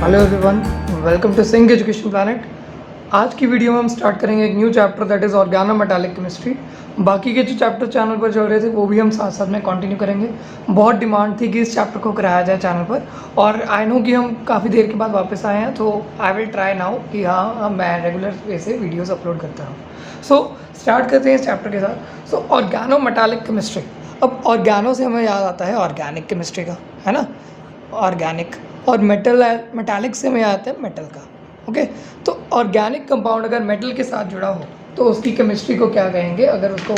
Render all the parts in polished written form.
Hello everyone, welcome to Singh education planet. आज की video में हम स्टार्ट करेंगे एक new chapter that is organometallic chemistry. बाकी के जो चैप्टर चैनल पर चल रहे थे वो भी हम साथ साथ में कंटिन्यू करेंगे। बहुत डिमांड थी कि इस चैप्टर को कराया जाए चैनल पर, और आई नो कि हम काफ़ी देर के बाद वापस आए हैं, तो आई विल ट्राई नाउ कि हाँ मैं रेगुलर वे से वीडियोज़ अपलोड करता हूँ। सो स्टार्ट करते हैं इस चैप्टर के साथ। सो ऑर्गेनोमेटालिक केमिस्ट्री। अब ऑर्गेनो से हमें याद आता है ऑर्गेनिक केमिस्ट्री का, है ना, ऑर्गेनिक। और मेटालिक से हमें आता है मेटल का। ओके, तो ऑर्गेनिक कंपाउंड अगर मेटल के साथ जुड़ा हो तो उसकी केमिस्ट्री को क्या कहेंगे, अगर उसको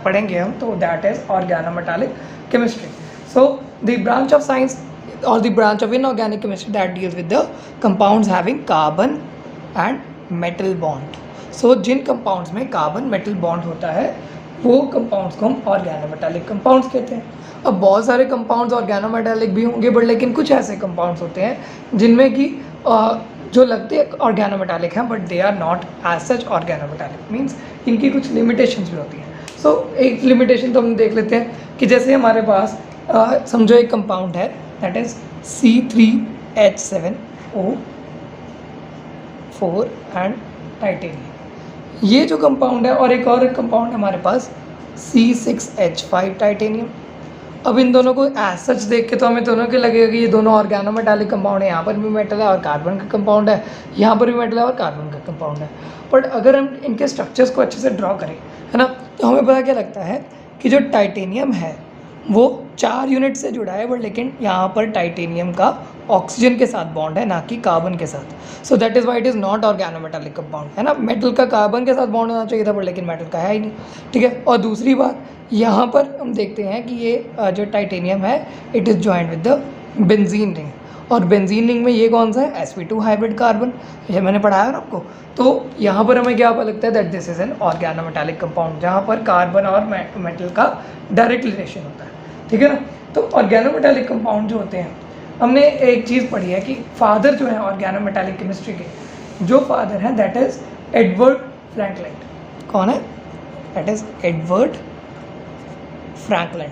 पढ़ेंगे हम, तो that is organometallic chemistry. So the branch of science और the branch of inorganic chemistry that deals with the compounds having carbon and metal bond. So जिन कंपाउंड्स में कार्बन मेटल बॉन्ड होता है वो कंपाउंड्स को हम ऑर्गेनोमेटालिक कंपाउंड्स कहते हैं। अब बहुत सारे कंपाउंड्स ऑर्गेनोमेटालिक भी होंगे, बट लेकिन कुछ ऐसे कंपाउंड्स होते हैं जिनमें कि जो लगते हैं ऑर्गेनोमेटालिक हैं but they are not as such organometallic, means इनकी कुछ लिमिटेशंस भी होती हैं। सो एक लिमिटेशन तो हम देख लेते हैं कि जैसे हमारे पास समझो एक कंपाउंड है that is C3H7O4 and titanium, ये जो कंपाउंड है, और एक और कंपाउंड है हमारे पास C6H5 टाइटेनियम। अब इन दोनों को एज सच देख के तो हमें दोनों के लगेगा कि ये दोनों ऑर्गेनोमेटालिक कंपाउंड है। यहाँ पर भी मेटल है और कार्बन का कंपाउंड है, यहाँ पर भी मेटल है और कार्बन का कंपाउंड है। बट अगर हम इनके स्ट्रक्चर्स को अच्छे से ड्रॉ करें, है ना, तो हमें पता क्या लगता है कि जो टाइटेनियम है वो 4 यूनिट से जुड़ा है, बट लेकिन यहाँ पर टाइटेनियम का ऑक्सीजन के साथ बॉन्ड है, ना कि कार्बन के साथ। So that is why it is not organometallic compound, है ना। मेटल का कार्बन के साथ बॉन्ड होना चाहिए था, बट लेकिन मेटल का है ही नहीं, ठीक है। और दूसरी बात, यहाँ पर हम देखते हैं कि ये जो टाइटेनियम है it is joined with the benzene ring, और बेंजीन रिंग में ये कौन सा है, sp2 हाइब्रिड कार्बन, ये मैंने पढ़ाया है आपको। तो यहाँ पर हमें क्या पता लगता है that this is an organometallic compound, जहाँ पर कार्बन और मेटल का डायरेक्ट रिलेशन होता है, ठीक है ना। तो ऑर्गेनोमेटालिक कंपाउंड जो होते हैं, हमने एक चीज़ पढ़ी है कि फादर जो है ऑर्गेनोमेटालिक केमिस्ट्री के, जो फादर हैं दैट इज़ एडवर्ड फ्रैंकलिन। कौन है, दैट इज़ एडवर्ड फ्रैंकलिन,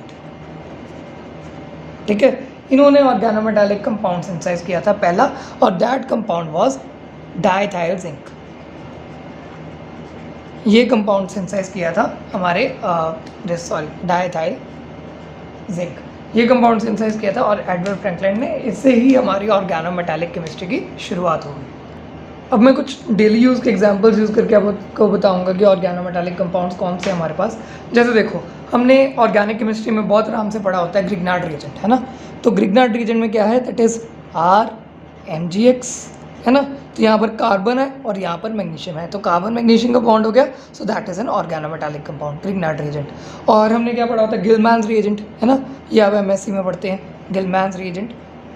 ठीक है। इन्होंने ऑर्गेनोमेटालिक कंपाउंड सिंथेसाइज किया था पहला, और that compound was diethyl zinc. ये कंपाउंड सिंथेसाइज किया था हमारे डाइथाइल जिंक, ये कंपाउंड सिंथेसाइज किया था, और एडवर्ड फ्रैंकलिन ने, इससे ही हमारी ऑर्गेनोमेटालिक केमिस्ट्री की शुरुआत हो गई। अब मैं कुछ डेली यूज़ के एग्जांपल्स यूज़ करके आपको बताऊंगा कि ऑर्गेनोमेटालिक कंपाउंड्स कौन से हमारे पास। जैसे देखो, हमने ऑर्गेनिक केमिस्ट्री में बहुत आराम से पढ़ा होता है ग्रिग्नार्ड रिएजेंट, है ना। तो ग्रिग्नार्ड रिएजेंट में क्या है, दैट इज़ RMgX, है ना। तो यहाँ पर कार्बन है और यहाँ पर मैग्नीशियम है, तो कार्बन मैग्नीशियम का बॉन्ड हो गया, so that is an organometallic compound, Grignard reagent. और हमने क्या पढ़ा होता है, गिलमैन्स रिएजेंट, है ना, ये आप MSc में पढ़ते हैं, गिलमैन्स रिएजेंट,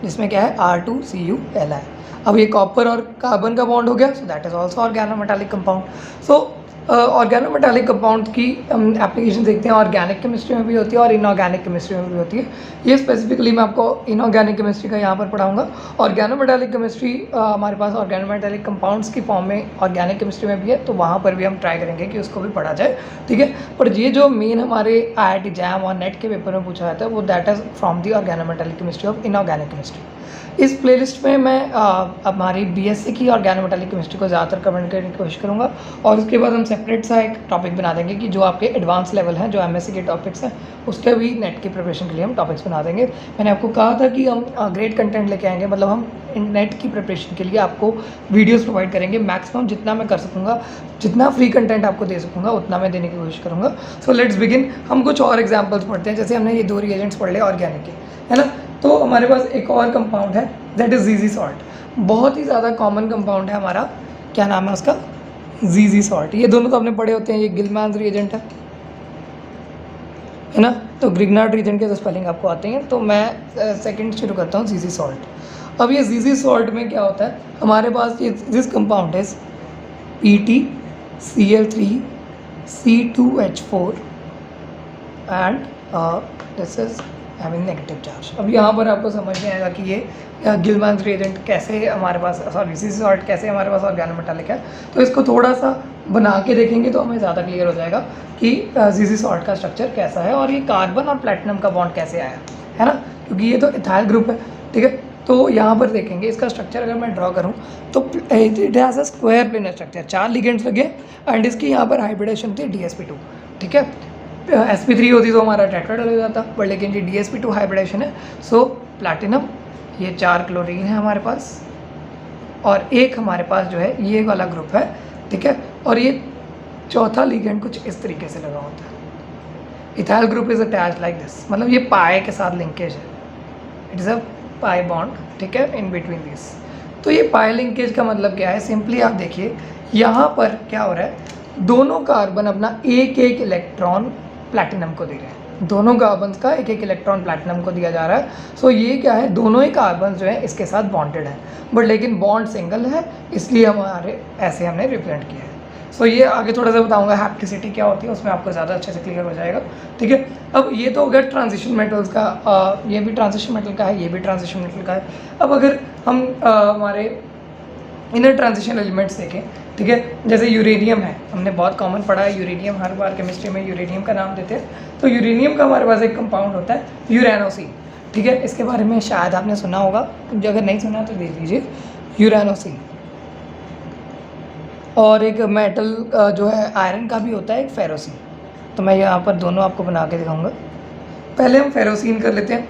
जिसमें क्या है R2CuLi। अब ये कॉपर और कार्बन का बॉन्ड हो गया, so that is also organometallic compound. So organometallic compound की हम एप्लीकेशन देखते हैं, ऑर्गेनिक केमिस्ट्री में भी होती है और इनऑर्गेनिक केमिस्ट्री में भी होती है। ये स्पेसिफिकली मैं आपको इनऑर्गेनिक केमिस्ट्री का यहाँ पर पढ़ाऊंगा। ऑर्गेनोमेटालिक केमिस्ट्री हमारे पास ऑर्गेनोमेटालिक कंपाउंड्स की फॉर्म में ऑर्गेनिक केमिस्ट्री में भी है, तो वहाँ पर भी हम ट्राई करेंगे कि उसको भी पढ़ा जाए, ठीक है। पर ये जो मेन हमारे IIT JAM और नेट के पेपर में पूछा जाता है वो that is from the organometallic chemistry of inorganic chemistry. इस प्लेलिस्ट में मैं हमारी BSc की ऑर्गेनोमेटालिक केमिस्ट्री को ज़्यादातर कवर करने की कोशिश करूँगा, और उसके बाद हम सेपरेट सा एक टॉपिक बना देंगे कि जो आपके एडवांस लेवल हैं, जो MSc के टॉपिक्स हैं, उसके भी नेट की प्रिपरेशन के लिए हम टॉपिक्स बना देंगे। मैंने आपको कहा था कि हम ग्रेट कंटेंट लेके आएंगे, मतलब हम नेट की प्रिपरेशन के लिए आपको वीडियोज़ प्रोवाइड करेंगे। मैक्सिमम जितना मैं कर सकूँगा, जितना फ्री कंटेंट आपको दे सकूँगा उतना मैं देने की कोशिश करूँगा। So let's begin. हम कुछ और एग्जाम्पल्स पढ़ते हैं, जैसे हमने ये 2 रिएजेंट्स पढ़ लिए ऑर्गेनिक के, है ना। तो हमारे पास एक और कंपाउंड है दैट इज़ ZZ सॉल्ट, बहुत ही ज़्यादा कॉमन कंपाउंड है हमारा, क्या नाम है उसका, ZZ सॉल्ट। ये दोनों तो आपने पढ़े होते हैं, ये गिलमैन्स रिएजेंट है ना। तो ग्रिग्नार्ड रिएजेंट के तो स्पेलिंग आपको आते हैं, तो मैं सेकंड शुरू करता हूँ, ZZ सॉल्ट। अब ये ZZ सॉल्ट में क्या होता है, हमारे पास ये दिस कंपाउंड है PtCl3C2H4 and this is having negative charge. अब यहाँ पर आपको समझ में आएगा कि ये गिलमैन्स रिएजेंट कैसे हमारे पास, सॉरी ZZ सॉल्ट कैसे हमारे पास ऑर्गेनोमेटालिक है। तो इसको थोड़ा सा बना के देखेंगे तो हमें ज़्यादा क्लियर हो जाएगा कि ZZ सॉल्ट का स्ट्रक्चर कैसा है और ये कार्बन और प्लेटिनम का बॉन्ड कैसे आया, है ना, क्योंकि ये तो इथाइल ग्रुप है, ठीक है। तो यहाँ पर देखेंगे इसका स्ट्रक्चर अगर मैं ड्रॉ करूँ तो it has a square planar structure, 4 ligands लगे एंड इसकी यहाँ पर हाइब्रिडेशन थी DsP2, ठीक है। sp3 होती तो हमारा टेट्राडल हो जाता, बट लेकिन ये DsP2 हाइब्रिडेशन है। सो प्लैटिनम, ये 4 क्लोरीन है हमारे पास, और एक हमारे पास जो है ये वाला ग्रुप है, ठीक है। और ये चौथा लिगेंड कुछ इस तरीके से लगा होता है। Ethyl group is attached like this, मतलब ये पाए के साथ लिंकेज है, it is a pi bond, ठीक है, इन बिटवीन दिस। तो ये पाई लिंकेज का मतलब क्या है, सिंपली आप देखिए यहाँ पर क्या हो रहा है, दोनों कार्बन अपना एक एक इलेक्ट्रॉन प्लैटिनम को दे रहे हैं, दोनों कार्बन का एक एक इलेक्ट्रॉन प्लैटिनम को दिया जा रहा है। सो ये क्या है, दोनों ही कार्बन जो है इसके साथ बॉन्डेड है, बट लेकिन बॉन्ड सिंगल है, इसलिए हमारे ऐसे हमने रिप्रेजेंट किया है। सो ये आगे थोड़ा सा बताऊंगा हैप्टिसिटी क्या होती है, उसमें आपको ज़्यादा अच्छे से क्लियर हो जाएगा, ठीक है। अब ये तो अगर ट्रांजिशन मेटल्स का, ये भी ट्रांजिशन मेटल का है, ये भी ट्रांजिशन मेटल का है। अब अगर हम हमारे इनर ट्रांजिशन एलिमेंट्स देखें, ठीक है, जैसे यूरेनियम है, हमने बहुत कॉमन पढ़ा है यूरेनियम, हर बार केमिस्ट्री में यूरेनियम का नाम देते हैं। तो यूरेनियम का हमारे पास एक कंपाउंड होता है यूरेनोसिन, ठीक है, इसके बारे में शायद आपने सुना होगा, जो अगर नहीं सुना तो देख लीजिए, यूरेनोसिन। और एक मेटल जो है आयरन का भी होता है एक फेरोसिन, तो मैं यहाँ पर दोनों आपको बना के दिखाऊंगा। पहले हम फेरोसिन कर लेते हैं।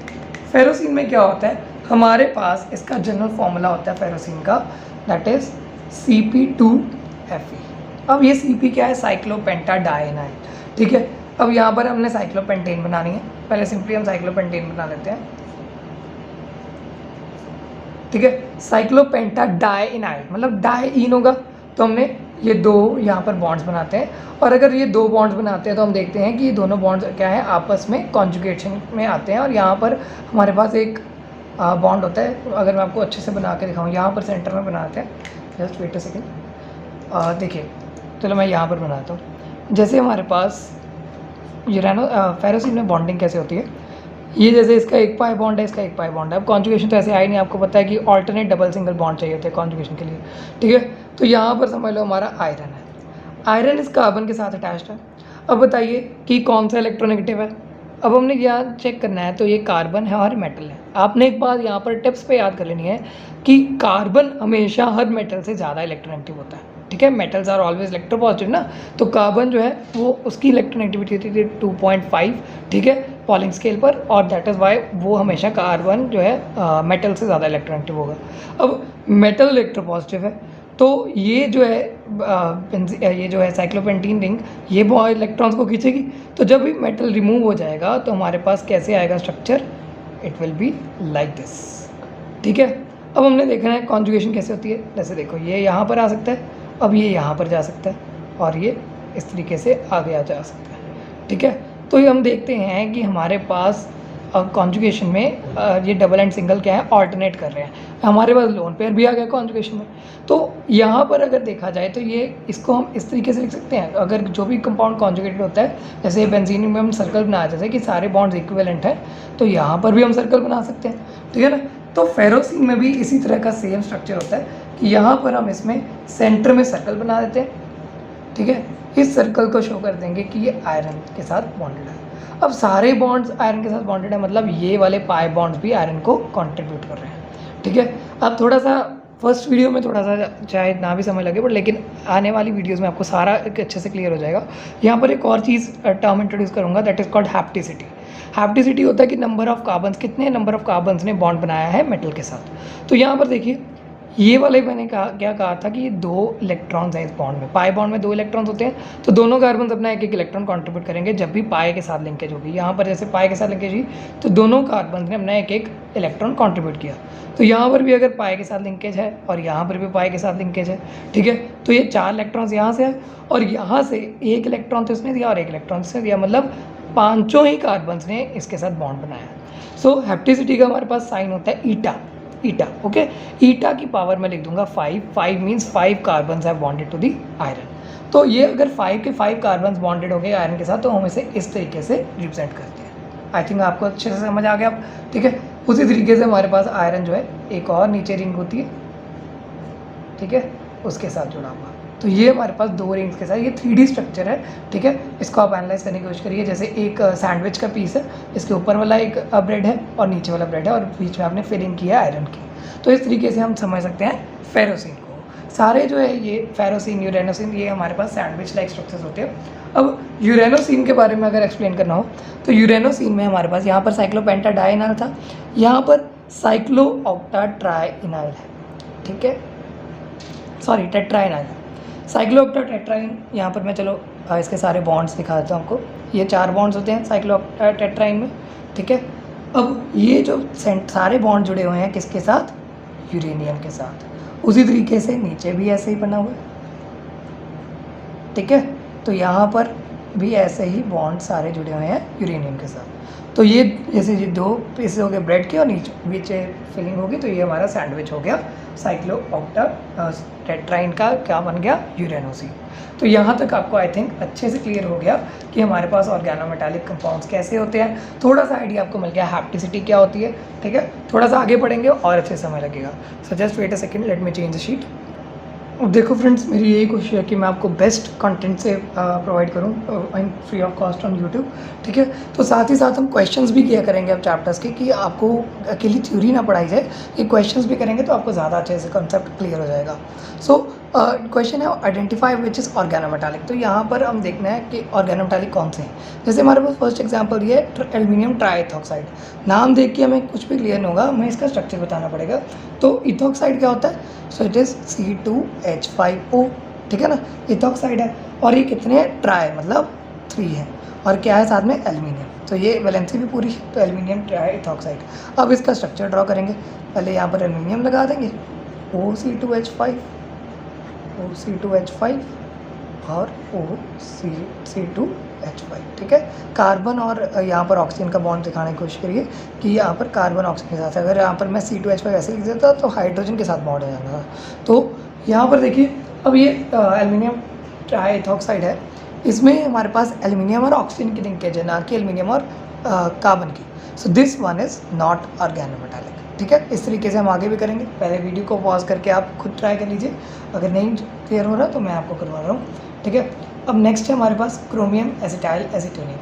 फेरोसिन में क्या होता है, हमारे पास इसका जनरल फॉर्मूला होता है फेरोसिन का, दैट इज़ Cp2Fe। अब ये Cp क्या है, साइक्लोपेंटाडाइनाइल, ठीक है। अब यहाँ पर हमने साइक्लोपेंटेन बनानी है, पहले सिंपली हम साइक्लोपेंटेन बना लेते हैं, ठीक है। साइक्लोपेंटाडाइनाइल मतलब डाइइन होगा, तो हमने ये दो यहाँ पर बॉन्ड्स बनाते हैं, और अगर ये दो बॉन्ड्स बनाते हैं तो हम देखते हैं कि ये दोनों बॉन्ड्स क्या है, आपस में कॉन्जुगेशन में आते हैं, और यहाँ पर हमारे पास एक बॉन्ड होता है। अगर मैं आपको अच्छे से बना के दिखाऊँ, यहाँ पर सेंटर में बनाते हैं, जस्ट वेट अ सेकेंड, देखिए, चलो मैं यहाँ पर बनाता हूँ। जैसे हमारे पास फेरोसिन में बॉन्डिंग कैसे होती है, ये जैसे इसका एक पाई बॉन्ड है, इसका एक पाई बॉन्ड है। अब कॉन्जुगेशन तो ऐसे आई नहीं, आपको पता है कि ऑल्टरनेट डबल सिंगल बॉन्ड चाहिए होते हैं कॉन्जुगेशन के लिए, ठीक है। तो यहाँ पर समझ लो हमारा आयरन है, आयरन इस कार्बन के साथ अटैच्ड है। अब बताइए कि कौन सा इलेक्ट्रोनेगेटिव है। अब हमने यहाँ चेक करना है, तो ये कार्बन है और मेटल है। आपने एक बात यहाँ पर टिप्स पे याद कर लेनी है कि कार्बन हमेशा हर मेटल से ज़्यादा इलेक्ट्रोनेगेटिव होता है, ठीक है। मेटल्स आर ऑलवेज इलेक्ट्रोपॉजिटिव ना, तो कार्बन जो है वो उसकी इलेक्ट्रोनेगेटिविटी होती है 2.5, ठीक है, पॉलिंग स्केल पर, और दैट इज़ वाई वो हमेशा कार्बन जो है मेटल से ज़्यादा इलेक्ट्रोनेगेटिव होगा। अब मेटल इलेक्ट्रोपॉजिटिव है, तो ये जो है साइक्लोपेंटीन रिंग, ये वो इलेक्ट्रॉन्स को खींचेगी। तो जब भी मेटल रिमूव हो जाएगा तो हमारे पास कैसे आएगा structure, it will be like this, ठीक है। अब हमने देखना है कॉन्जुगेशन कैसे होती है। जैसे देखो, ये यहाँ पर आ सकता है, अब ये यहाँ पर जा सकता है, और ये इस तरीके से आगे जा सकता है, ठीक है। तो ये हम देखते हैं कि हमारे पास कॉन्जुगेशन में ये डबल एंड सिंगल क्या है, ऑल्टरनेट कर रहे हैं। हमारे पास लोन पेयर भी आ गया कॉन्जुगेशन में। तो यहाँ पर अगर देखा जाए तो ये इसको हम इस तरीके से लिख सकते हैं, अगर जो भी कंपाउंड कॉन्जुगेटेड होता है, जैसे बेंजीन में हम सर्कल बनाया जैसे कि सारे बॉन्ड्स इक्विवेलेंट हैं, तो यहाँ पर भी हम सर्कल बना सकते हैं, ठीक है ना। तो फेरोसिन में भी इसी तरह का सेम स्ट्रक्चर होता है कि यहाँ पर हम इसमें सेंटर में सर्कल बना देते हैं, ठीक है। इस सर्कल को शो कर देंगे कि ये आयरन के साथ बॉन्डेड है। अब सारे बॉन्ड्स आयरन के साथ बॉन्डेड है, मतलब ये वाले पाई बॉन्ड्स भी आयरन को कंट्रीब्यूट कर रहे हैं, ठीक है। अब थोड़ा सा फर्स्ट वीडियो में थोड़ा सा शायद ना भी समझ लगे, बट लेकिन आने वाली वीडियोस में आपको सारा एक अच्छे से क्लियर हो जाएगा। यहाँ पर एक और चीज़ टर्म इंट्रोड्यूस करूँगा, दैट इज़ कॉल्ड हैप्टिसिटी। हैप्टिसिटी होता है कि नंबर ऑफ कार्बन्स, कितने नंबर ऑफ कार्बन्स ने बॉन्ड बनाया है मेटल के साथ। तो यहाँ पर देखिए, ये वाले मैंने क्या कहा था कि ये 2 इलेक्ट्रॉन्स हैं इस बॉन्ड में, पाई बॉन्ड में 2 इलेक्ट्रॉन्स होते हैं, तो दोनों कार्बन अपना एक एक इलेक्ट्रॉन कंट्रीब्यूट करेंगे जब भी पाई के साथ लिंकेज होगी। यहाँ पर जैसे पाई के साथ लिंकेज हुई तो दोनों कार्बन ने अपना एक एक इलेक्ट्रॉन कंट्रीब्यूट किया। तो यहाँ पर भी अगर पाई के साथ लिंकेज है और यहाँ पर भी पाई के साथ लिंकेज है, ठीक है। तो ये 4 इलेक्ट्रॉन्स यहाँ से है, और यहाँ से 1 इलेक्ट्रॉन तो इसने दिया और 1 इलेक्ट्रॉन इसने दिया, मतलब 5 ही कार्बन्स ने इसके साथ बॉन्ड बनाया। सो हैप्टिसिटी का हमारे पास साइन होता है ईटा, ओके। ईटा की पावर मैं लिख दूंगा 5 means 5 carbons have bonded to the iron. तो ये अगर 5 के 5 कार्बन्स बॉन्डेड हो गए आयरन के साथ, तो हम इसे इस तरीके से रिप्रेजेंट करते हैं। आई थिंक आपको अच्छे से समझ आ गया, ठीक है। उसी तरीके से हमारे पास आयरन जो है एक और नीचे रिंग होती है, ठीक है, उसके साथ जुड़ा हुआ। तो ये हमारे पास 2 रिंग्स के साथ ये 3D स्ट्रक्चर है, ठीक है। इसको आप एनालाइज करने की कोशिश करिए। जैसे एक सैंडविच का पीस है, इसके ऊपर वाला एक ब्रेड है और नीचे वाला ब्रेड है और बीच में आपने फिलिंग किया आयरन की। तो इस तरीके से हम समझ सकते हैं फेरोसिन को। सारे जो है ये फेरोसिन, यूरेनोसिन, ये हमारे पास सैंडविच लाइक स्ट्रक्चर्स होते हैं। अब यूरेनोसिन के बारे में अगर एक्सप्लेन करना हो तो यूरेनोसिन में हमारे पास यहाँ पर साइक्लोपेंटा डाइनाइल था, यहाँ पर साइक्लो ऑक्टा ट्राइनाइल है, ठीक है, सॉरी टेट्राइनाइल है। साइक्लो ऑक्टा टेट्राइन, यहाँ पर मैं चलो इसके सारे बॉन्ड्स दिखा देता हूँ आपको। ये 4 बॉन्ड्स होते हैं साइक्लो ऑक्टा टेट्राइन में, ठीक है। अब ये जो सारे बॉन्ड जुड़े हुए हैं किसके साथ? यूरेनियम के साथ। उसी तरीके से नीचे भी ऐसे ही बना हुआ है, ठीक है। तो यहाँ पर भी ऐसे ही बॉन्ड सारे जुड़े हुए हैं यूरेनियम के साथ। तो ये जैसे ये 2 पीसेस हो गए ब्रेड के और नीचे फिलिंग होगी, तो ये हमारा सैंडविच हो गया साइक्लो ऑक्टा टेट्राइन का क्या बन गया? यूरेनोसिन। तो यहाँ तक आपको आई थिंक अच्छे से क्लियर हो गया कि हमारे पास ऑर्गेनोमेटालिक कंपाउंड्स कैसे होते हैं। थोड़ा सा आइडिया आपको मिल गया हैप्टिसिटी क्या होती है, ठीक है। थोड़ा सा आगे पढ़ेंगे और अच्छे समय लगेगा। So just wait a second, let me change the sheet. अब देखो फ्रेंड्स, मेरी यही कोशिश है कि मैं आपको बेस्ट कंटेंट से प्रोवाइड करूँ in free of cost on YouTube, ठीक है। तो साथ ही साथ हम क्वेश्चंस भी किया करेंगे अब चैप्टर्स के, कि आपको अकेली थ्योरी ना पढ़ाई जाए, कि क्वेश्चंस भी करेंगे तो आपको ज़्यादा अच्छे से कंसेप्ट क्लियर हो जाएगा। सो क्वेश्चन है आइडेंटिफाई विच इज़ ऑर्गेनोमेटालिक। तो यहाँ पर हम देखना है कि ऑर्गेनोमेटालिक कौन से हैं। जैसे हमारे पास फर्स्ट एग्जाम्पल ये है एल्यूमिनियम ट्राइथॉक्साइड। नाम देख के हमें कुछ भी क्लियर नहीं होगा, हमें इसका स्ट्रक्चर बताना पड़ेगा। तो इथॉक्साइड क्या होता है? सो इट इज़ C2H5O, ठीक है ना, इथॉक्साइड है। और ये कितने हैं? ट्राई मतलब 3 है, और क्या है साथ में? एल्यूमिनियम। तो ये वैलेंसी भी पूरी है, तो एल्यूमिनियम ट्राई इथॉक्साइड। अब इसका स्ट्रक्चर ड्रॉ करेंगे। पहले यहाँ पर एल्यूमिनियम लगा देंगे, OC2H5 और C2H5, ठीक है। कार्बन और यहाँ पर ऑक्सीजन का बॉन्ड दिखाने की कोशिश करिए कि यहाँ पर कार्बन ऑक्सीजन के साथ, अगर यहाँ पर मैं C2H5 ऐसे लिख देता तो हाइड्रोजन के साथ बॉन्ड हो जाना था। तो यहाँ पर देखिए, अब ये एल्यूमिनियम ट्राइथॉक्साइड है, इसमें हमारे पास एल्यूमिनियम और ऑक्सीजन की लिंकेज है, ना कि एल्यूमिनियम और कार्बन की। So this one is not organometallic, ठीक है। इस तरीके से हम आगे भी करेंगे। पहले वीडियो को पॉज करके आप खुद ट्राई कर लीजिए, अगर नहीं क्लियर हो रहा तो मैं आपको करवा रहा हूँ, ठीक है। अब नेक्स्ट है हमारे पास क्रोमियम एसिटाइल एसीटोनेट।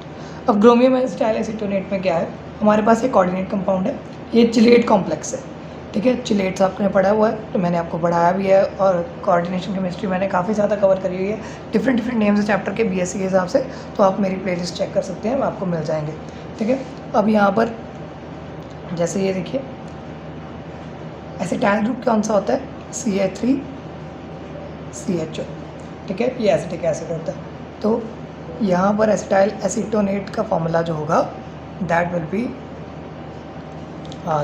अब क्रोमियम एसिटाइल एसीटोनेट में क्या है? हमारे पास ये कोऑर्डिनेट कंपाउंड है, ये चिलेट कॉम्प्लेक्स है, ठीक है। चिलेट्स आपने पढ़ा हुआ है, तो मैंने आपको पढ़ाया भी है, और कोऑर्डिनेशन केमिस्ट्री मैंने काफ़ी ज़्यादा कवर करी हुई है, डिफरेंट नेम्स है चैप्टर के BSc के हिसाब से। तो आप मेरी प्लेलिस्ट चेक कर सकते हैं, आपको मिल जाएंगे, ठीक है। अब यहाँ पर जैसे ये देखिए, एसिटाइल ग्रुप कौन सा होता है? CH3CHO, ठीक है, ये एसिटिक एसिड होता है। तो यहाँ पर एसिटाइल एसीटोनेट का फॉर्मूला जो होगा that will be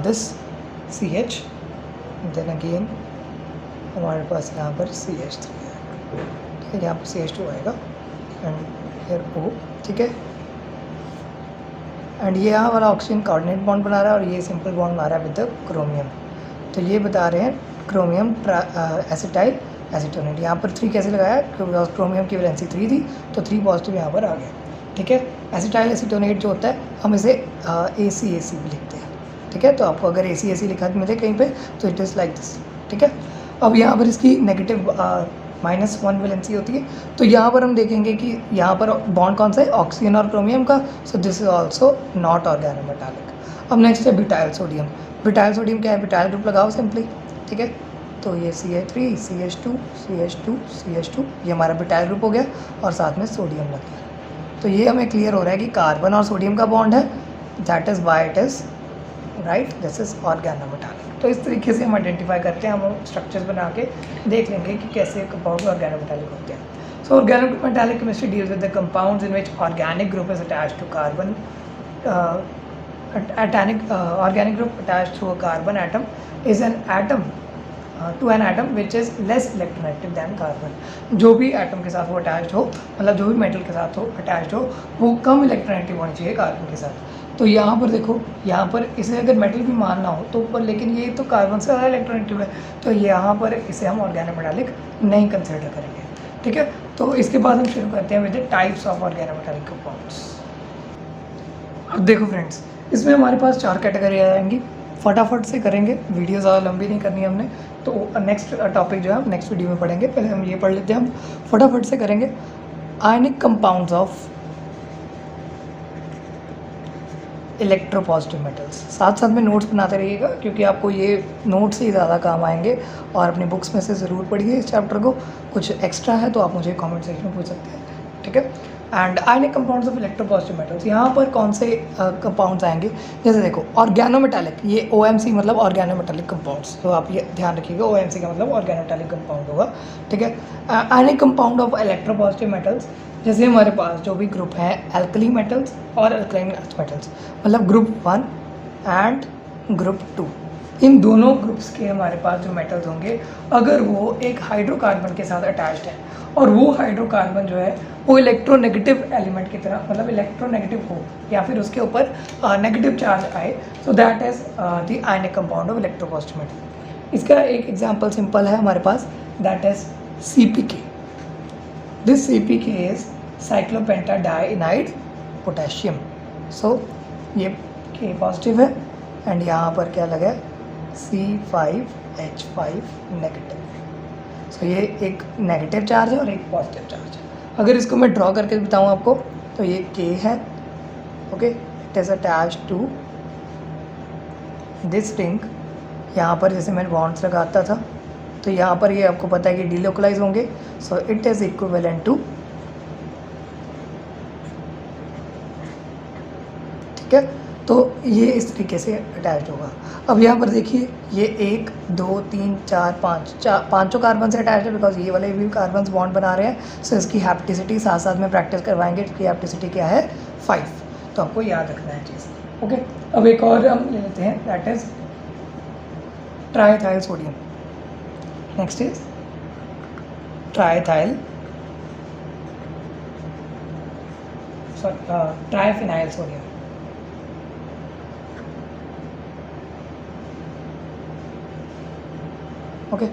this CH, then again हमारे पास यहाँ पर CH3 है, ठीक है, यहाँ पर CH2 आएगा एंड फिर O, ठीक है। एंड ये यहाँ वाला ऑक्सीजन कोऑर्डिनेट बॉन्ड बना रहा है, और ये सिंपल बॉन्ड बना रहा है विद द क्रोमियम। तो ये बता रहे हैं क्रोमियम एसिटाइल एसीटोनेट। यहाँ पर 3 कैसे लगाया? क्योंकि क्रोमियम की वैलेंसी 3 थी, तो 3 पॉजिटिव यहाँ पर आ गया, ठीक है। एसिटाइल एसीटोनेट जो होता है, हम इसे ACAC भी लिखते हैं, ठीक है। तो आपको अगर ACAC लिखा मिले कहीं पे, तो इट इज़ लाइक दिस, ठीक है। अब यहाँ पर इसकी नेगेटिव -1 वैलेंसी होती है। तो यहाँ पर हम देखेंगे कि यहाँ पर बॉन्ड कौन सा है? ऑक्सीजन और क्रोमियम का। So this is also not organometallic. अब नेक्स्ट है ब्यूटाइल सोडियम। ब्यूटाइल सोडियम क्या है? ब्यूटाइल ग्रुप लगाओ सिंपली, ठीक है। तो ये CH3 CH2 CH2 CH2, ये हमारा ब्यूटाइल ग्रुप हो गया, और साथ में सोडियम लग गया। तो ये हमें क्लियर हो रहा है कि कार्बन और सोडियम का बॉन्ड है, that is why it is right, this is organometallic. तो इस तरीके से हम आइडेंटिफाई करते हैं, हम स्ट्रक्चर्स बना के देख लेंगे कि कैसे कंपाउंड ऑर्गेनोमेटालिक होते हैं। So organometallic chemistry deals with the compounds in which organic group is attached to carbon, organic group attached to a carbon atom is an atom to an atom which is less electronegative than carbon। जो भी atom के साथ वो attached हो, मतलब जो भी metal के साथ हो अटैच्ड हो, वो कम इलेक्ट्रोनेगेटिव होनी चाहिए कार्बन के साथ। तो यहाँ पर देखो, यहाँ पर इसे अगर मेटल भी मानना हो तो ऊपर, लेकिन ये तो कार्बन से ज़्यादा इलेक्ट्रोनेगेटिव है, तो यहाँ पर इसे हम ऑर्गेनोमेटालिक नहीं कंसिडर करेंगे, ठीक है। तो इसके बाद हम शुरू करते हैं with the types of organometallic compounds. अब देखो फ्रेंड्स, इसमें हमारे पास 4 कैटेगरी आएंगी, फटाफट से करेंगे, वीडियो ज़्यादा लंबी नहीं करनी हमने। तो नेक्स्ट टॉपिक जो है हम नेक्स्ट वीडियो में पढ़ेंगे। पहले हम ये पढ़ लेते हैं, हम फटाफट से करेंगे। आयनिक कंपाउंड्स ऑफ इलेक्ट्रोपॉजिटिव मेटल्स। साथ साथ में नोट्स बनाते रहिएगा क्योंकि आपको ये नोट्स ही ज़्यादा काम आएंगे, और अपनी बुक्स में से ज़रूर पढ़िए इस चैप्टर को। कुछ एक्स्ट्रा है तो आप मुझे कमेंट सेक्शन में पूछ सकते हैं, ठीक है। And ionic compounds of electropositive metals, यहाँ पर कौन से कंपाउंड्स आएंगे, जैसे देखो ऑर्गेनोमेटालिक, ये OMC मतलब ऑर्गेनोमेटालिक कंपाउंड्स, तो आप ये ध्यान रखिएगा, OMC का मतलब ऑर्गेनोमेटालिक कंपाउंड होगा, ठीक है। आयनिक कंपाउंड ऑफ इलेक्ट्रोपॉजिटिव मेटल्स, जैसे हमारे पास जो भी ग्रुप हैं एल्कली मेटल्स और अल्कलाइन अर्थ मेटल्स, मतलब ग्रुप 1 एंड ग्रुप 2, इन दोनों ग्रुप्स के हमारे पास जो मेटल्स होंगे, अगर वो एक हाइड्रोकार्बन के साथ अटैच्ड है और वो हाइड्रोकार्बन जो है वो इलेक्ट्रोनेगेटिव एलिमेंट की तरह, मतलब इलेक्ट्रोनेगेटिव हो या फिर उसके ऊपर नेगेटिव चार्ज आए, so that is the ionic compound of electropositive metal. इसका एक एग्जांपल सिंपल है हमारे पास, that is CPK। This CPK is cyclopentadienide potassium. So ये K पॉजिटिव है एंड यहाँ पर क्या लगा है C5H5 नेगेटिव। सो ये एक नेगेटिव चार्ज है और एक पॉजिटिव चार्ज है। अगर इसको मैं ड्रॉ करके बताऊँ आपको, तो ये K है, okay, it is attached to this ring. यहाँ पर जैसे मैं बॉन्ड्स लगाता था तो यहाँ पर ये आपको पता है कि डीलोकलाइज होंगे, so it is equivalent to, ठीक है। तो ये इस तरीके से अटैच्ड होगा। अब यहाँ पर देखिए ये 1 2 3 4 5 पाँचों कार्बन से अटैच्ड है, बिकॉज ये वाले भी कार्बन बॉन्ड बना रहे हैं। सो इसकी हैप्टिसिटी साथ साथ में प्रैक्टिस करवाएंगे। इसकी हैप्टिसिटी क्या है 5, तो आपको याद रखना है चीज़, ओके। अब एक और हम ले लेते हैं, that is triethyl sodium. Next is triphenyl sodium, okay.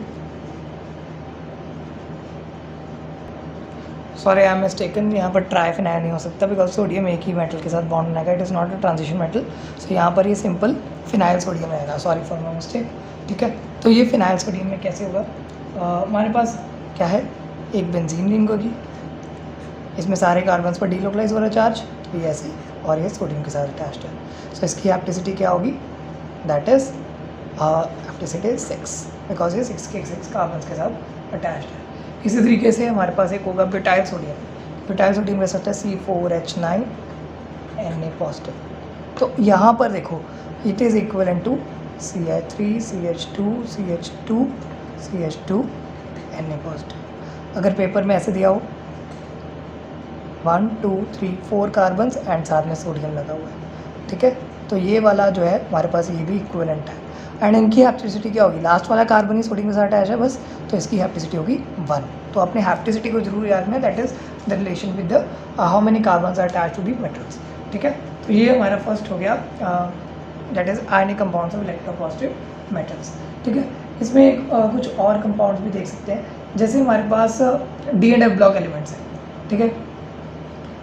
Sorry I am mistaken, यहाँ पर ट्राइफिनाइल नहीं हो सकता बिकॉज सोडियम एक ही मेटल के साथ बॉन्ड बनाएगा, it is not a transition metal. So यहाँ पर ये सिंपल फिनाइल सोडियम रहेगा, सॉरी फॉर माई मिस्टेक, ठीक है। तो ये फिनाइल सोडियम में कैसे होगा, हमारे पास क्या है, एक बेंजीन रिंग होगी, इसमें सारे कार्बन्स पर डीलोकलाइज हो रहा है चार्ज, तो ये ऐसे, और ये सोडियम के साथ अटैच्ड है। सो इसकी हैप्टिसिटी क्या होगी, दैट इज हैप्टिसिटी 6, बिकॉज ये 6 कार्बन्स के साथ अटैच्ड है। इसी तरीके से हमारे पास एक होगा ब्यूटाइल सोडियम। ब्यूटाइल सोडियम के साथ है C4H9 Na पॉजिटिव। तो यहाँ पर देखो it is equivalent to Ci3 CH2 CH2 CH2 Na positive. अगर पेपर में ऐसे दिया हो 1 2 3 4 कार्बन्स एंड साथ में सोडियम लगा हुआ है, ठीक है। तो ये वाला जो है हमारे पास ये भी इक्विवेलेंट है, एंड इनकी हैप्टिसिटी क्या होगी, लास्ट वाला कार्बन ही सोडियम के साथ अटैच है बस, तो इसकी हैप्टिसिटी होगी 1। तो अपने हैप्टिसिटी को जरूर याद रखना, that is the relation with the how many carbons are attach to the metals, ठीक है। तो ये हमारा फर्स्ट हो गया, that is ionic compounds of electropositive metals, ठीक है। इसमें कुछ और कंपाउंड्स भी देख सकते हैं, जैसे हमारे पास D&F ब्लॉक एलिमेंट्स हैं, ठीक है।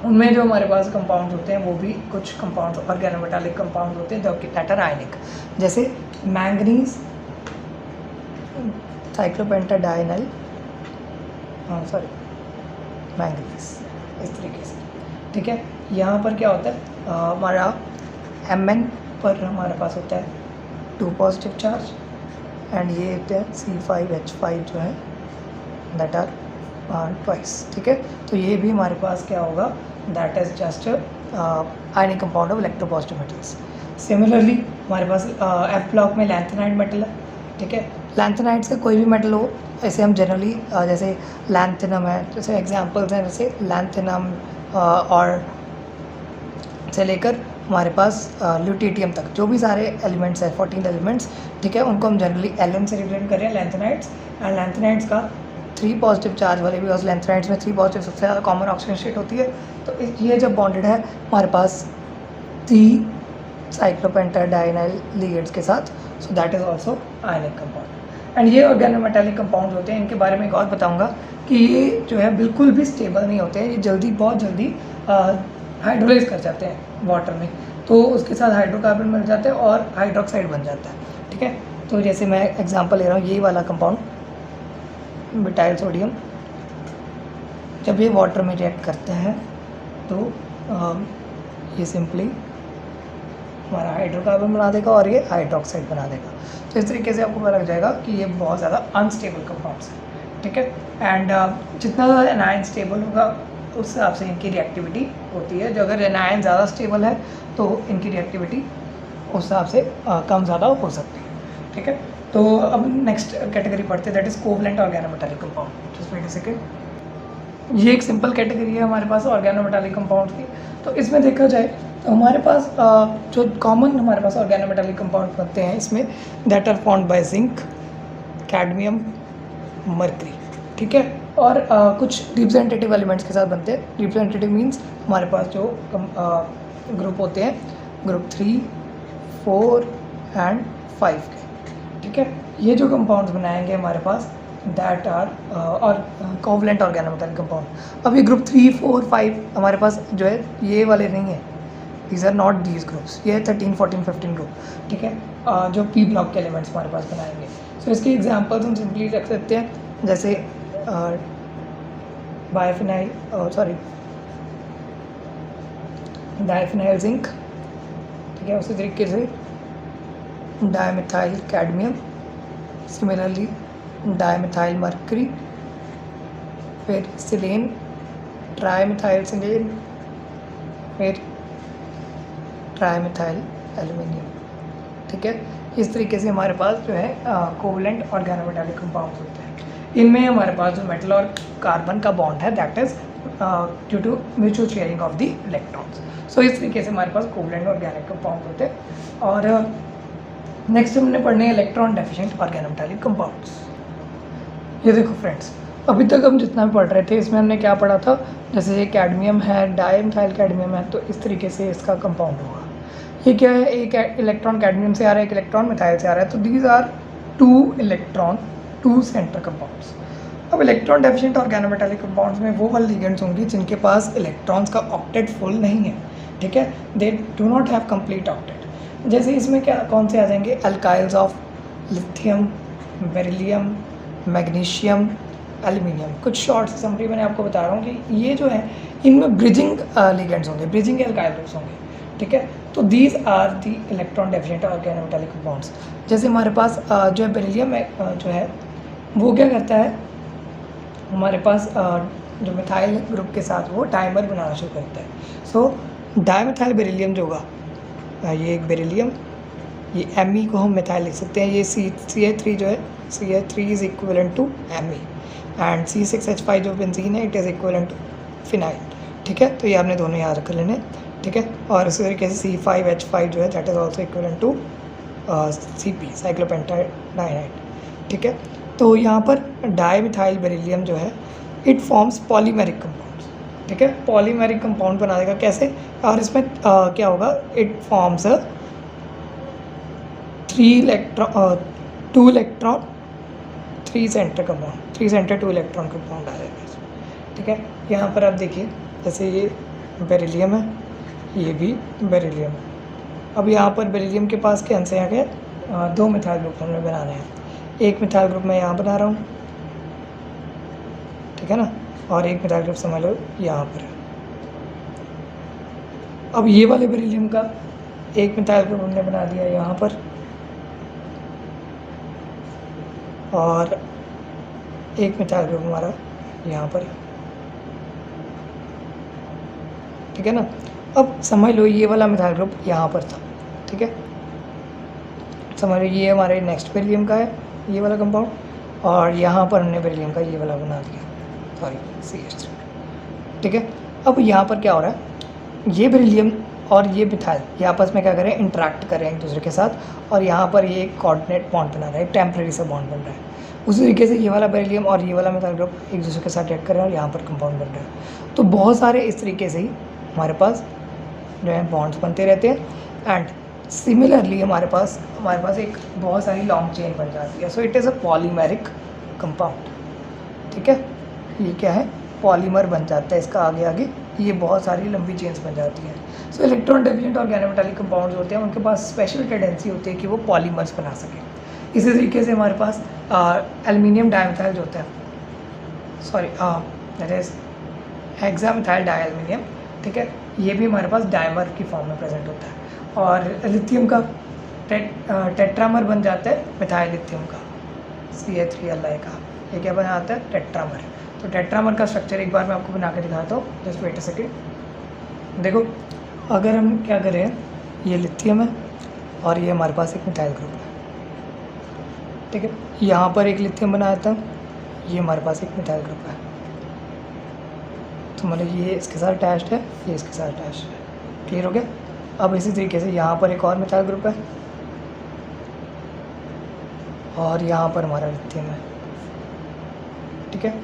उनमें जो हमारे पास कंपाउंड्स होते हैं वो भी कुछ कंपाउंड्स ऑर्गेनोमेटालिक कंपाउंड होते हैं जो कि दैट आर आयनिक, जैसे मैंगनीज साइक्लोपेंटाडाइनल, मैंगनीज, इस तरीके से, ठीक है। यहाँ पर क्या होता है, हमारा Mn पर हमारे पास होता है 2 पॉजिटिव चार्ज, एंड ये होता है C5H5 जो है दैट आर ट्वाइस, ठीक है। तो ये भी हमारे पास क्या होगा, that is just ionic compound of electropositive metals. Similarly हमारे पास F ब्लॉक में लैंथेनाइड मेटल है, ठीक है। लैंथेनाइड्स का कोई भी मेटल हो, ऐसे हम जनरली जैसे लैंथेनम है, जैसे एग्जांपल्स हैं, जैसे लैंथेनम और से लेकर हमारे पास ल्यूटेटियम तक जो भी सारे एलिमेंट्स हैं 14 एलिमेंट्स, ठीक है, उनको हम जनरली Ln से रिप्रेजेंट कर रहे हैं लैंथेनाइड्स। एंड लैंथेनाइड्स का 3 पॉजिटिव चार्ज वाले, बिकॉज लैंथेनाइड्स में 3 पॉजिटिव सबसे ज़्यादा कॉमन ऑक्सीजन स्टेट होती है। तो ये जब बॉन्डेड है हमारे पास 3 साइक्लोपेंटाडाइनाइल लिगेंड्स के साथ, so that is also ionic compound. And ये ऑर्गेनोमेटालिक कंपाउंड होते हैं, इनके बारे में एक और बताऊंगा कि ये जो है बिल्कुल भी स्टेबल नहीं होते हैं, ये बहुत जल्दी हाइड्रोलाइज कर जाते हैं वाटर में, तो उसके साथ हाइड्रोकार्बन बन जाते हैं और हाइड्रोक्साइड बन जाता है, ठीक है। तो जैसे मैं एग्जांपल ले रहा हूँ, ये वाला कंपाउंड ब्यूटाइल सोडियम, जब ये वाटर में रिएक्ट करता है तो ये सिंपली हमारा हाइड्रोकार्बन बना देगा और ये हाइड्रोक्साइड बना देगा। तो इस तरीके से आपको पता लग जाएगा कि ये बहुत ज़्यादा अनस्टेबल कंपाउंड्स हैं, ठीक है। एंड जितना ज़्यादा एनायन स्टेबल होगा उस हिसाब से इनकी रिएक्टिविटी होती है। जो अगर एनायन ज़्यादा स्टेबल है तो इनकी रिएक्टिविटी उस हिसाब से कम ज़्यादा हो सकती है, ठीक है। तो अब नेक्स्ट कैटेगरी पढ़ते हैं, that is covalent organometallic compound. Just wait a second. ये एक सिंपल कैटेगरी है हमारे पास ऑर्गेनोमेटालिक कंपाउंड की। तो इसमें देखा जाए तो हमारे पास जो कॉमन हमारे पास ऑर्गेनोमेटालिक कंपाउंड बनते हैं इसमें, that are formed by zinc, cadmium, mercury, ठीक है। और कुछ रिप्रेजेंटेटिव एलिमेंट्स के साथ बनते हैं। रिप्रेजेंटेटिव मीन्स हमारे पास जो ग्रुप होते हैं, ग्रुप 3, 4 एंड 5 के, ठीक है। ये जो कंपाउंड्स बनाएंगे हमारे पास दैट आर और कोवलेंट ऑर्गेनोमेटालिक कंपाउंड। अब ये ग्रुप 3, 4, 5 हमारे पास जो है ये वाले नहीं है, these are not these groups. ये 13, 14, 15 ग्रुप, ठीक है, जो पी ब्लॉक के एलिमेंट्स हमारे पास बनाएंगे। सो इसके एग्जांपल्स हम सिंपली रख सकते हैं, जैसे बायफिनाइल डायफिनाइल जिंक, ठीक है। उसी तरीके से dimethyl cadmium, similarly dimethyl mercury, फिर सिलेन, ट्राइमिथाइल सिलेन, फिर ट्राइमिथाइल एल्युमिनियम, ठीक है। इस तरीके से हमारे पास जो है कोवलेंट ऑर्गेनोमेटालिक कंपाउंड्स होते हैं। इनमें हमारे पास जो मेटल और कार्बन का बॉन्ड है that is due to mutual sharing of the electrons. So इस तरीके से हमारे पास कोवलेंट ऑर्गेनिक कंपाउंड होते हैं। और नेक्स्ट हमने पढ़ने हैं इलेक्ट्रॉन डेफिशिएंट ऑर्गेनोमेटालिक कंपाउंड्स। ये देखो फ्रेंड्स, अभी तक हम जितना भी पढ़ रहे थे इसमें हमने क्या पढ़ा था, जैसे ये कैडमियम है, डायमिथाइल कैडमियम है, तो इस तरीके से इसका कंपाउंड होगा। ये क्या है, एक इलेक्ट्रॉन कैडमियम से आ रहा है, एक इलेक्ट्रॉन मिथाइल से आ रहा है, तो these are 2 electron 2 centre compounds. अब इलेक्ट्रॉन डेफिशिएंट ऑर्गेनोमेटालिक कंपाउंड्स में वो वाले लिगेंड्स होंगी जिनके पास इलेक्ट्रॉन्स का ऑक्टेट फुल नहीं है, ठीक है, they do not have complete octet. जैसे इसमें क्या कौन से आ जाएंगे, alkyls of lithium, beryllium, magnesium, aluminium. कुछ शॉर्ट समरी मैंने आपको बता रहा हूँ कि ये जो है इनमें ब्रिजिंग लिगेंड्स होंगे, ब्रिजिंग एल्काइल ग्रुप्स होंगे, ठीक है। तो these are the electron deficient organometallic compounds. जैसे हमारे पास जो है बेरिलियम जो है वो क्या करता है, हमारे पास जो मिथाइल ग्रुप के साथ वो डाइमर बनाना शुरू करता है। सो डायमिथाइल बेरिलियम जो होगा, ये एक बेरिलियम, ये Me को हम मिथाइल लिख सकते हैं। ये CH3 जो है, CH3 is equivalent to Me and C6H5 जो बेंजीन है it is equivalent to phenyl, ठीक है। तो ये आपने दोनों याद रख लेने, ठीक है। और इसी तरीके से C5H5 जो है that is also equivalent to CP, cyclopentadienide, ठीक है। तो यहाँ पर डायमिथाइल बेरिलियम जो है इट फॉर्म्स पॉलीमेरिक कंपाउंड्स, ठीक है। पॉलीमेरिक कंपाउंड बना देगा कैसे, और इसमें क्या होगा, it forms 2 electron 3 centre compound, 3 centre 2 electron compound आ जाएगा इसमें, ठीक है। यहाँ पर आप देखिए जैसे ये बेरिलियम है, ये भी बेरिलियम है। अब यहाँ पर बेरिलियम के पास क्या आंसर आ गया, 2 मिथाइल ग्रुप हमें बनाने हैं। एक मिथाइल ग्रुप मैं यहाँ बना रहा हूँ, ठीक है ना, और एक मिथाइल ग्रुप समझ लो यहाँ पर है। अब ये वाले बेरिलियम का एक मिथाइल ग्रुप हमने बना दिया यहाँ पर, और एक मिथाइल ग्रुप हमारा यहाँ पर, ठीक है ना। अब समझ लो ये वाला मिथाइल ग्रुप यहाँ पर था, ठीक है। समझ लो ये हमारे नेक्स्ट बेरिलियम का है ये वाला कंपाउंड, और यहाँ पर हमने बेरिलियम का ये वाला बना दिया, सॉरी CH3, ठीक है। अब यहाँ पर क्या हो रहा है, ये बेरिलियम और ये मिथाइल ये आपस में क्या करें, इंटरेक्ट करें एक दूसरे के साथ, और यहाँ पर ये एक कोऑर्डिनेट बॉन्ड बना रहा है, टेम्प्रेरी सा बॉन्ड बन रहा है। उसी तरीके से ये वाला बेरिलियम और ये वाला मिथाइल ग्रुप एक दूसरे के साथ रिएक्ट कर रहे हैं और यहाँ पर कंपाउंड बन रहा है। तो बहुत सारे इस तरीके से ही हमारे पास जो है बॉन्ड्स बनते रहते हैं। एंड सिमिलरली हमारे पास एक बहुत सारी लॉन्ग चेन बन जाती है। सो it is a polymeric compound, ठीक है। ये क्या है, पॉलीमर बन जाता है इसका आगे आगे, ये बहुत सारी लंबी चेन्स बन जाती हैं। सो इलेक्ट्रॉन डेफिशिएंट ऑर्गेनोमेटालिक कंपाउंड्स होते हैं, उनके पास स्पेशल टेंडेंसी होती है कि वो पॉलीमर्स बना सकें, इसी तरीके से हमारे पास एल्युमिनियम डाइमिथाइल जो होता है, सॉरी दैट इज़ हेक्सामिथाइल डाइएल्युमिनियम, ठीक है, ये भी हमारे पास डायमर की फॉर्म में प्रेजेंट होता है। और लिथियम का टेट्रामर बन जाता है मिथाइल लिथियम का, Ca3Li का, ये क्या बना जाता है, टेट्रामर। तो टेट्रामर का स्ट्रक्चर एक बार मैं आपको बना के दिखाता हूँ, जस्ट वेट अ सेकेंड। देखो अगर हम क्या करें, ये लिथियम है और ये हमारे पास एक मिथाइल ग्रुप है, ठीक है, यहाँ पर एक लिथियम बनाया था, ये हमारे पास एक मिथाइल ग्रुप है, तो मतलब ये इसके साथ अटैच्ड है, ये इसके साथ अटैच्ड है, क्लियर हो गया। अब इसी तरीके से यहाँ पर एक और मिथाइल ग्रुप है और यहाँ पर हमारा लिथियम है, ठीक है।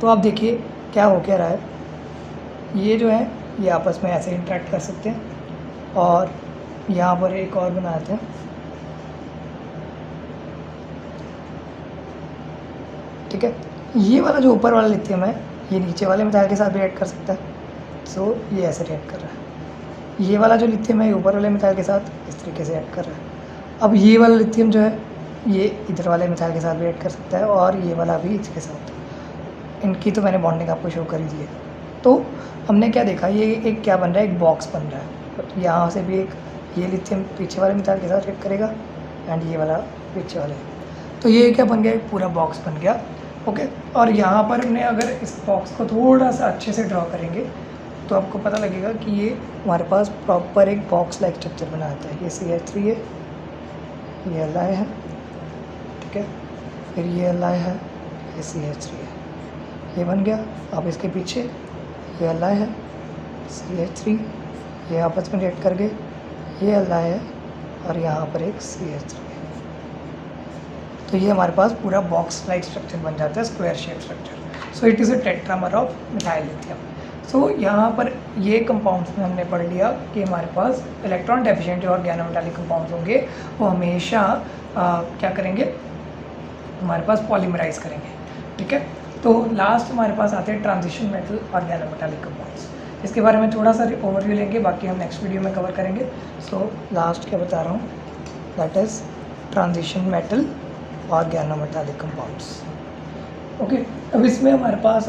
तो आप देखिए क्या हो क्या रहा है, ये जो है ये आपस में ऐसे इंटरेक्ट कर सकते हैं और यहाँ पर एक और बनाते हैं, ठीक है। ये वाला जो ऊपर वाला लिथियम है ये नीचे वाले मिथाइल के साथ रिएक्ट कर सकता है, सो ये ऐसे रिएक्ट कर रहा है। ये वाला जो लिथियम है ये ऊपर वाले मिथाइल के साथ इस तरीके से रिएक्ट कर रहा है। अब ये वाला लिथियम जो है ये इधर वाले मिथाइल के साथ रिएक्ट कर सकता है और ये वाला भी इसके साथ। इनकी तो मैंने बॉन्डिंग आपको शो कर ही दी है। तो हमने क्या देखा, ये एक क्या बन रहा है, एक बॉक्स बन रहा है। यहाँ से भी एक ये लिथियम पीछे वाले मिथाइल के साथ रिएक्ट करेगा एंड ये वाला पीछे वाले, तो ये क्या बन गया, एक पूरा बॉक्स बन गया, ओके। और यहाँ पर हमने अगर इस बॉक्स को थोड़ा सा अच्छे से ड्रॉ करेंगे तो आपको पता लगेगा कि ये हमारे पास प्रॉपर एक बॉक्स लाइक स्ट्रक्चर बनाता है। ये CH3 है, ये Li है, ठीक है, फिर ये Li है, ये CH3 है, ये बन गया। अब इसके पीछे ये Li है, CH3, ये आपस में रिएक्ट कर गए, ये Li है और यहाँ पर एक CH3 है। तो ये हमारे पास पूरा बॉक्स लाइक स्ट्रक्चर बन जाता है, square shape structure. So it is a tetramer of methyl lithium. So यहाँ पर ये कंपाउंड्स में हमने पढ़ लिया कि हमारे पास इलेक्ट्रॉन डेफिशिएंट जो ऑर्गेनोमेटालिक कंपाउंड्स होंगे वो हमेशा क्या करेंगे, हमारे पास पॉलीमराइज करेंगे, ठीक है। तो लास्ट हमारे पास आते हैं ट्रांजिशन मेटल ऑर्गेनोमेटालिक कंपाउंड्स। इसके बारे में थोड़ा सा ओवरव्यू लेंगे, बाकी हम नेक्स्ट वीडियो में कवर करेंगे। सो लास्ट क्या बता रहा हूँ, that is transition metal organometallic compounds, okay. अब इसमें हमारे पास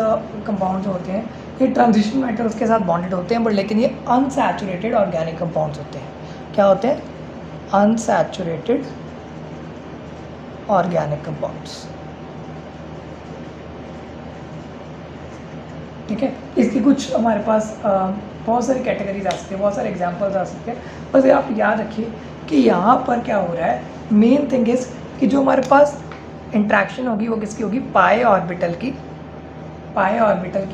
कंपाउंड्स होते हैं, ये ट्रांजिशन मेटल्स के साथ बॉन्डेड होते हैं, बट लेकिन ये अनसैचुरेटेड ऑर्गेनिक कंपाउंड्स होते हैं। क्या होते हैं, अनसैचुरेटेड ऑर्गेनिक कंपाउंड्स, ठीक है। इसकी कुछ हमारे पास बहुत सारी कैटेगरीज आ सकती है, बहुत सारे एग्जांपल्स आ सकते हैं। बस आप याद रखिए कि यहाँ पर क्या हो रहा है, मेन थिंग इज कि जो हमारे पास इंट्रैक्शन होगी वो किसकी होगी, पाई ऑर्बिटल की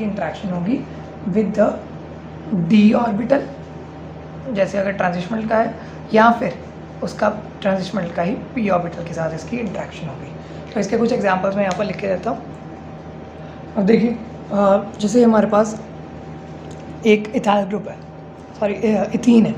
इंट्रैक्शन होगी विद द डी ऑर्बिटल, जैसे अगर ट्रांजिशन का है, या फिर उसका ट्रांजिशन का ही पी ऑर्बिटल के साथ इसकी इंट्रैक्शन होगी। तो इसके कुछ एग्जांपल्स मैं यहाँ पर लिख के देता हूँ। अब देखिए जैसे हमारे पास एक इथाइल ग्रुप है, सॉरी इथीन है,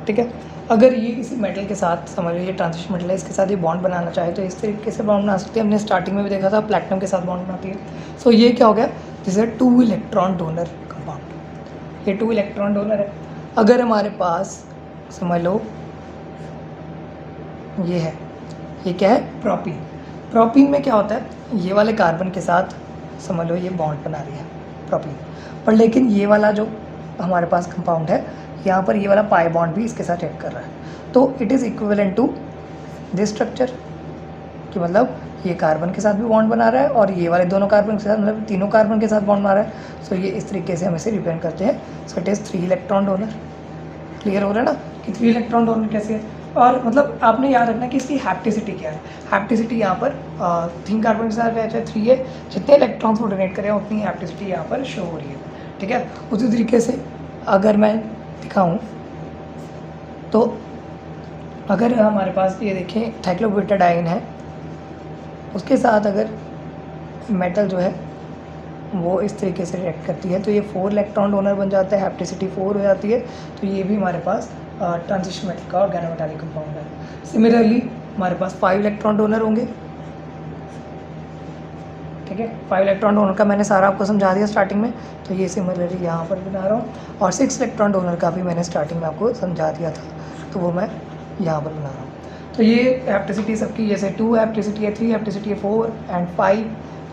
ठीक है। अगर ये इसी मेटल के साथ, समझ लीजिए ट्रांजिशन मेटल है, इसके साथ ये बॉन्ड बनाना चाहे तो इस तरीके से बॉन्ड बना सकते हैं। हमने स्टार्टिंग में भी देखा था प्लैटिनम के साथ बॉन्ड बनाती है। सो ये क्या हो गया, जैसे 2 इलेक्ट्रॉन डोनर कंपाउंड, ये 2 इलेक्ट्रॉन डोनर है। अगर हमारे पास समझ लो ये है, ये क्या है, प्रोपीन। प्रोपीन में क्या होता है, ये वाले कार्बन के साथ समझ लो ये बॉन्ड बना रही है प्रोपीन, पर लेकिन ये वाला जो हमारे पास कंपाउंड है, यहाँ पर ये वाला पाई बॉन्ड भी इसके साथ ऐड कर रहा है। तो it is equivalent to this structure, कि मतलब ये कार्बन के साथ भी बॉन्ड बना रहा है और ये वाले दोनों कार्बन के साथ, मतलब तीनों कार्बन के साथ बॉन्ड बना रहा है। सो ये इस तरीके से हम इसे रिप्रेजेंट करते हैं। सो it is 3 electron donor. Clear हो रहा है ना कि 3 इलेक्ट्रॉन डोनर कैसे है। और मतलब आपने याद रखना कि इसकी हैप्टिसिटी क्या है। हैप्टिसिटी यहाँ पर 3 कार्बन के साथ 3 है, जितने इलेक्ट्रॉन्स वो डोनेट करें उतनी हैप्टिसिटी यहाँ पर शो हो रही है, ठीक है। उसी तरीके से अगर मैं दिखाऊं तो अगर हमारे पास ये देखें थाइक्लोब्यूटाडाइन है, उसके साथ अगर मेटल जो है वो इस तरीके से रिएक्ट करती है तो ये 4 इलेक्ट्रॉन डोनर बन जाता है, हैप्टिसिटी 4 हो जाती है। तो ये भी हमारे पास ट्रांजिशन मेटल का ऑर्गेनोमेटालिक कंपाउंड है। सिमिलरली हमारे पास 5 इलेक्ट्रॉन डोनर होंगे, ठीक है। 5 इलेक्ट्रॉन डोनर का मैंने सारा आपको समझा दिया स्टार्टिंग में, तो ये सिमिलरली यहाँ पर बना रहा हूँ। और 6 इलेक्ट्रॉन डोनर का भी मैंने स्टार्टिंग में आपको समझा दिया था, तो वो मैं यहाँ पर बना रहा हूँ। तो ये हैप्टिसिटी सबकी जैसे 2 हैप्टिसिटी है, 3 हैप्टिसिटी है, 4 एंड 5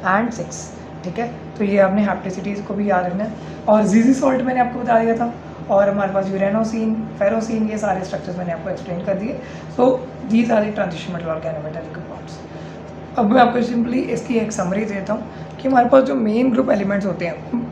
एंड 6, ठीक है। तो ये आपने हैप्टिसिटीज़ को भी याद रखना है। और जीजी सॉल्ट मैंने आपको बता दिया था, और हमारे पास यूरेनोसिन, फेरोसिन, ये सारे स्ट्रक्चर्स मैंने आपको एक्सप्लेन कर दिए। So these are the transition metal organometallic compounds. अब मैं आपको सिंपली इसकी एक समरी देता हूँ कि हमारे पास जो मेन ग्रुप एलिमेंट्स होते हैं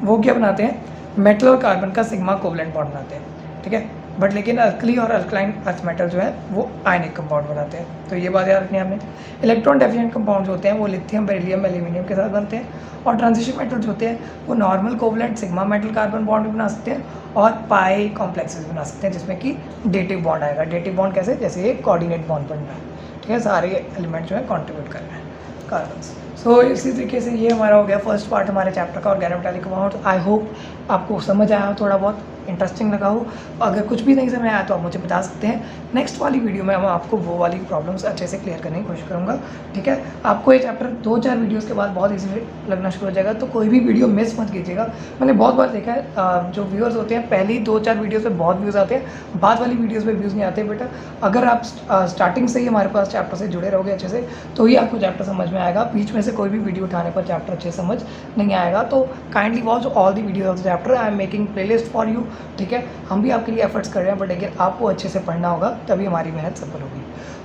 वो क्या बनाते हैं, मेटल और कार्बन का सिग्मा कोवलेंट बॉन्ड बनाते हैं, ठीक है। बट लेकिन अल्कली और अल्कलाइन अर्थ मेटल जो है वो आयनिक कंपाउंड बनाते हैं। तो ये बात याद रखनी है आपने। इलेक्ट्रॉन डेफिशिएंट कंपाउंड जो होते हैं वो लिथियम, बेरिलियम, एल्यूमिनियम के साथ बनते हैं। और ट्रांजिशन मेटल्स होते हैं वो normal covalent sigma metal carbon bond भी बना सकते हैं और पाई कॉम्प्लेक्सेस बना सकते हैं, जिसमें कि डेटिव बॉन्ड आएगा। डेटिव बॉन्ड कैसे, जैसे ये कोऑर्डिनेट बॉन्ड बन रहा है, ठीक है। सारे एलिमेंट जो है कॉन्ट्रीब्यूट कर रहे हैं कार्बन। सो इसी तरीके से ये हमारा हो गया फर्स्ट पार्ट हमारे चैप्टर का ऑर्गेनोमेटालिक कंपाउंड्स। आई होप आपको समझ आया हो, थोड़ा बहुत इंटरेस्टिंग लगा हो। अगर कुछ भी नहीं समझ आया तो आप मुझे बता सकते हैं। नेक्स्ट वाली वीडियो में मैं आपको वो वाली प्रॉब्लम्स अच्छे से क्लियर करने की कोशिश करूँगा, ठीक है। आपको ये चैप्टर 2-4 वीडियोज़ के बाद बहुत ईजी लगना शुरू हो जाएगा, तो कोई भी वीडियो मिस मत कीजिएगा। मैंने बहुत बार देखा है जो व्यूअर्स होते हैं पहली 2-4 वीडियोज़ में बहुत व्यूज़ आते हैं, बाद वाली वीडियोज़ में व्यूज़ नहीं आते। बेटा अगर आप स्टार्टिंग से ही हमारे पास चैप्टर से जुड़े रहोगे अच्छे से, तो ही आपको चैप्टर समझ में आएगा। बीच में से कोई भी वीडियो उठाने पर चैप्टर अच्छे समझ नहीं आएगा। तो kindly watch all the videos of the chapter. I am making playlist for you, ठीक है। हम भी आपके लिए एफर्ट्स कर रहे हैं, बट लेकिन आपको अच्छे से पढ़ना होगा, तभी हमारी मेहनत सफल होगी।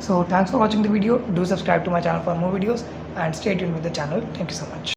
So thanks for watching the video. Do subscribe to my channel for more videos and stay tuned with the channel. Thank you so much.